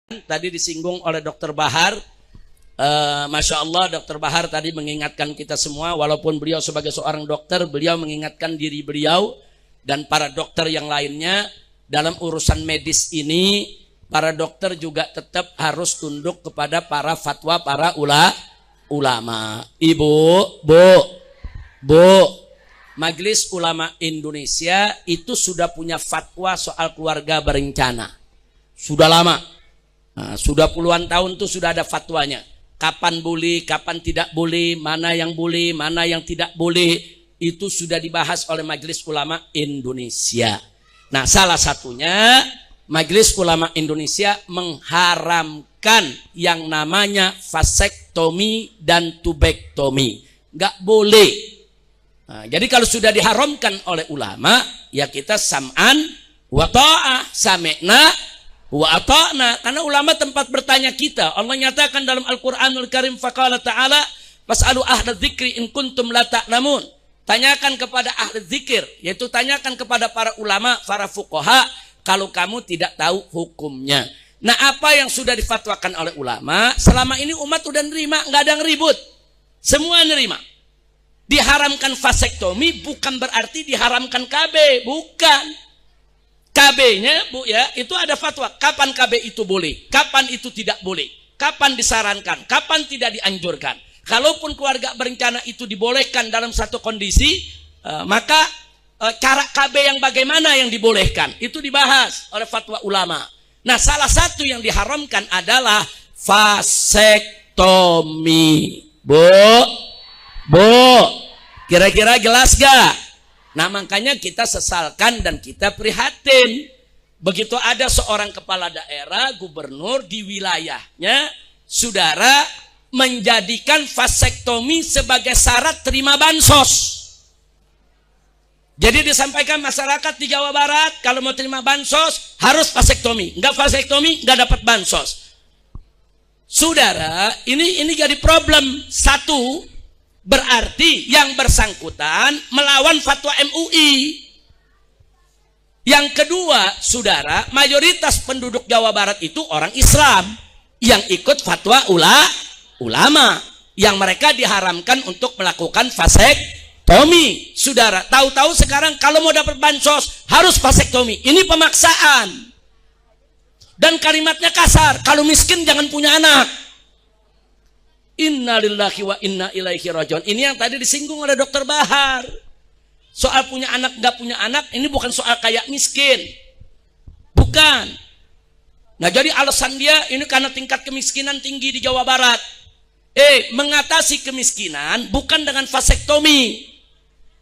Tadi disinggung oleh Dr. Bahar. Masya Allah, Dr. Bahar tadi mengingatkan kita semua, walaupun beliau sebagai seorang dokter, beliau mengingatkan diri beliau dan para dokter yang lainnya dalam urusan medis ini. Para dokter juga tetap harus tunduk kepada para fatwa para ulama. Ibu, Bu, Majelis Ulama Indonesia itu sudah punya fatwa soal keluarga berencana. Sudah lama. Nah, sudah puluhan tahun tuh sudah ada fatwanya. Kapan boleh, kapan tidak boleh, mana yang boleh, mana yang tidak boleh. Itu sudah dibahas oleh Majelis Ulama Indonesia. Nah, salah satunya Majelis Ulama Indonesia mengharamkan yang namanya vasektomi dan tubektomi. Nggak boleh. Nah, jadi kalau sudah diharamkan oleh ulama, ya kita sam'an wa ta'ah, sami'na wa ata'na. Karena ulama tempat bertanya kita. Allah nyatakan dalam Al-Quranul Karim, faqala ta'ala fas'alu ahla dzikri in kuntum la ta'lamun. Tanyakan kepada ahli zikir, yaitu tanyakan kepada para ulama, para fuqaha, kalau kamu tidak tahu hukumnya. Nah, apa yang sudah difatwakan oleh ulama, selama ini umat udah nerima, nggak ada yang ribut. Semua nerima. Diharamkan vasektomi bukan berarti diharamkan KB, bukan. KB-nya, Bu ya, itu ada fatwa. Kapan KB itu boleh, kapan itu tidak boleh, kapan disarankan, kapan tidak dianjurkan. Kalaupun keluarga berencana itu dibolehkan dalam satu kondisi, maka cara KB yang bagaimana yang dibolehkan, itu dibahas oleh fatwa ulama. Nah, salah satu yang diharamkan adalah vasektomi. Bu, kira-kira jelas gak? Nah, makanya kita sesalkan dan kita prihatin. Begitu ada seorang kepala daerah, gubernur di wilayahnya, saudara, menjadikan vasektomi sebagai syarat terima bansos. Jadi disampaikan masyarakat di Jawa Barat, kalau mau terima bansos harus vasektomi. Enggak vasektomi, enggak dapat bansos. Saudara, ini jadi problem. Satu, berarti yang bersangkutan melawan fatwa MUI. Yang kedua, saudara, mayoritas penduduk Jawa Barat itu orang Islam yang ikut fatwa ulama, yang mereka diharamkan untuk melakukan vasektomi. Saudara, tahu-tahu sekarang kalau mau dapat bansos harus vasektomi. Ini pemaksaan. Dan kalimatnya kasar, kalau miskin jangan punya anak. Innalillahi wa inna ilaihi rajiun. Ini yang tadi disinggung oleh Dr. Bahar. Soal punya anak nggak punya anak, ini bukan soal kayak miskin. Bukan. Nah, jadi alasan dia ini karena tingkat kemiskinan tinggi di Jawa Barat. Mengatasi kemiskinan bukan dengan vasektomi.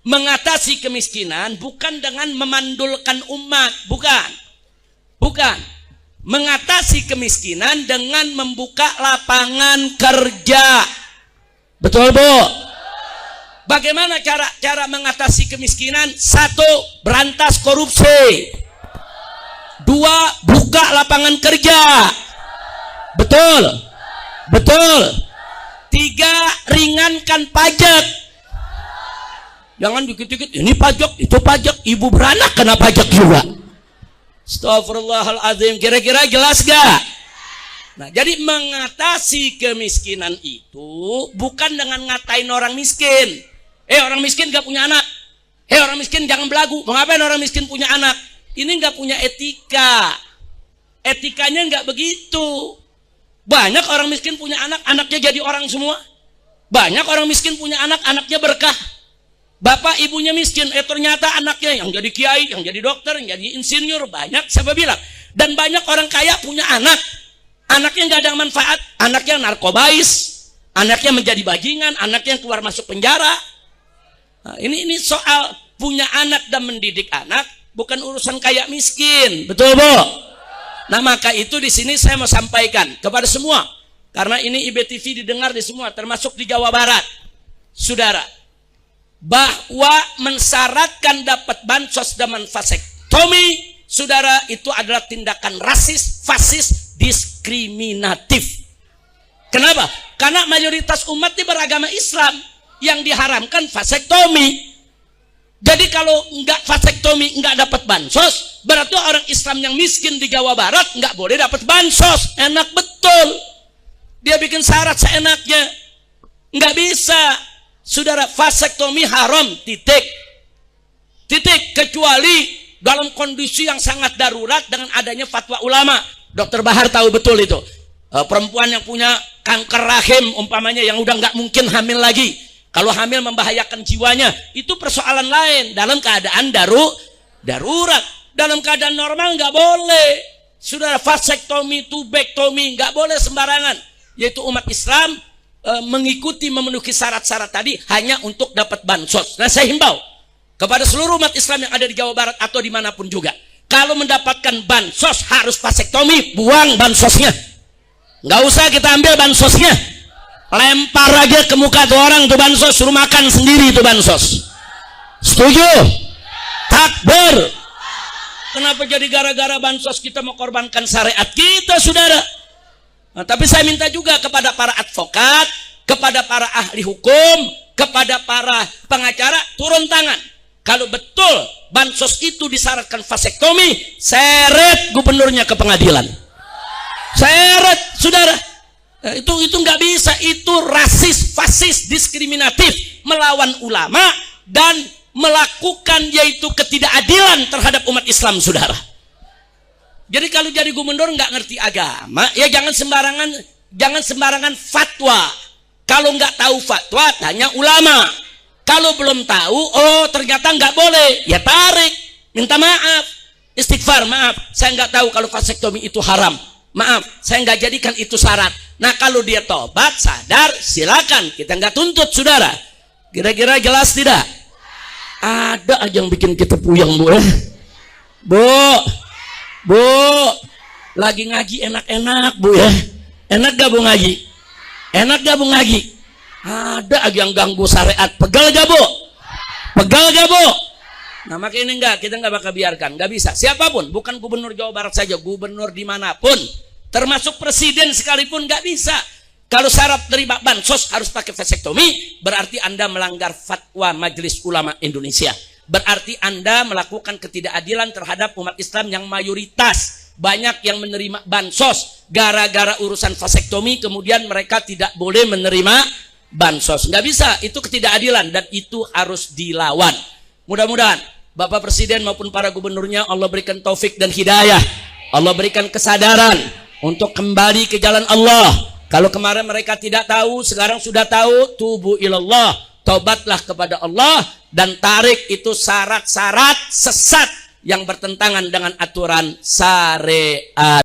Mengatasi kemiskinan bukan dengan memandulkan umat, bukan. Mengatasi kemiskinan dengan membuka lapangan kerja. Betul, Bu? Bagaimana cara mengatasi kemiskinan? Satu, berantas korupsi. Dua, buka lapangan kerja. Betul. Tiga, ringankan pajak. Jangan dikit-dikit ini pajak, itu pajak. Ibu beranak kena pajak juga. Astagfirullahaladzim. Kira-kira jelas gak? Nah, jadi mengatasi kemiskinan itu bukan dengan ngatain orang miskin. Orang miskin gak punya anak. Orang miskin jangan belagu. Mau ngapain orang miskin punya anak? Ini gak punya etika. Etikanya gak begitu. Banyak orang miskin punya anak, anaknya jadi orang semua. Banyak orang miskin punya anak, anaknya berkah. Bapak ibunya miskin, ternyata anaknya yang jadi kiai, yang jadi dokter, yang jadi insinyur. Banyak, siapa bilang? Dan banyak orang kaya punya anak, anaknya gak ada manfaat. Anaknya narkobais, anaknya menjadi bajingan, anaknya keluar masuk penjara. Nah, ini soal punya anak dan mendidik anak, bukan urusan kaya miskin. Betul, Bu? Nah, maka itu di sini saya mau sampaikan kepada semua, karena ini IBTV didengar di semua, termasuk di Jawa Barat, saudara, bahwa mensyaratkan dapat bansos dengan vasektomi, saudara, itu adalah tindakan rasis, fasis, diskriminatif. Kenapa? Karena mayoritas umat ini beragama Islam yang diharamkan vasektomi. Jadi kalau nggak vasektomi nggak dapat bansos, berarti orang Islam yang miskin di Jawa Barat nggak boleh dapat bansos. Enak betul. Dia bikin syarat seenaknya. Nggak bisa. Saudara, vasektomi haram, titik. Titik, kecuali dalam kondisi yang sangat darurat dengan adanya fatwa ulama. Dokter Bahar tahu betul itu. Perempuan yang punya kanker rahim umpamanya yang udah nggak mungkin hamil lagi. Kalau hamil membahayakan jiwanya, itu persoalan lain. Dalam keadaan darurat. Dalam keadaan normal nggak boleh. Saudara, vasektomi, tubektomi nggak boleh sembarangan. Yaitu umat Islam mengikuti memenuhi syarat-syarat tadi hanya untuk dapat bansos. Nah, saya himbau kepada seluruh umat Islam yang ada di Jawa Barat atau dimanapun juga, kalau mendapatkan bansos harus vasektomi, buang bansosnya. Nggak usah kita ambil bansosnya. Lempar aja ke muka tuh orang tuh bansos, suruh makan sendiri tuh bansos. Setuju? Takbir. Kenapa jadi gara-gara bansos kita mau korbankan syariat kita, saudara? Nah, tapi saya minta juga kepada para advokat, kepada para ahli hukum, kepada para pengacara, turun tangan. Kalau betul bansos itu disyaratkan vasektomi, seret gubernurnya ke pengadilan. Seret, saudara. Itu nggak bisa. Itu rasis, fasis, diskriminatif, melawan ulama dan melakukan yaitu ketidakadilan terhadap umat Islam, saudara. Jadi kalau jadi gubernur nggak ngerti agama, ya jangan sembarangan fatwa. Kalau nggak tahu fatwa, tanya ulama. Kalau belum tahu, oh ternyata nggak boleh, ya tarik, minta maaf, istighfar, maaf, saya nggak tahu kalau vasektomi itu haram. Maaf, saya nggak jadikan itu syarat. Nah, kalau dia tobat, sadar, silakan. Kita nggak tuntut, saudara. Kira-kira jelas tidak? Ada aja yang bikin kita puyeng, Bu. Bu, lagi ngaji enak-enak, Bu ya. Enak gak Bu ngaji? Enak gak Bu ngaji? Ada aja yang ganggu syariat. Pegal gak Bu? Pegal gak Bu? Nah, makanya kita nggak bakal biarkan. Nggak bisa. Siapapun, bukan gubernur Jawa Barat saja, gubernur dimanapun, termasuk presiden sekalipun nggak bisa. Kalau syarat terima bansos harus pakai vasektomi, berarti Anda melanggar fatwa Majelis Ulama Indonesia. Berarti Anda melakukan ketidakadilan terhadap umat Islam yang mayoritas. Banyak yang menerima bansos gara-gara urusan vasektomi, kemudian mereka tidak boleh menerima bansos. Nggak bisa, itu ketidakadilan dan itu harus dilawan. Mudah-mudahan Bapak Presiden maupun para gubernurnya Allah berikan taufik dan hidayah. Allah berikan kesadaran untuk kembali ke jalan Allah. Kalau kemarin mereka tidak tahu, sekarang sudah tahu, tubu ilallah, taubatlah kepada Allah dan tarik itu syarat-syarat sesat yang bertentangan dengan aturan syariat.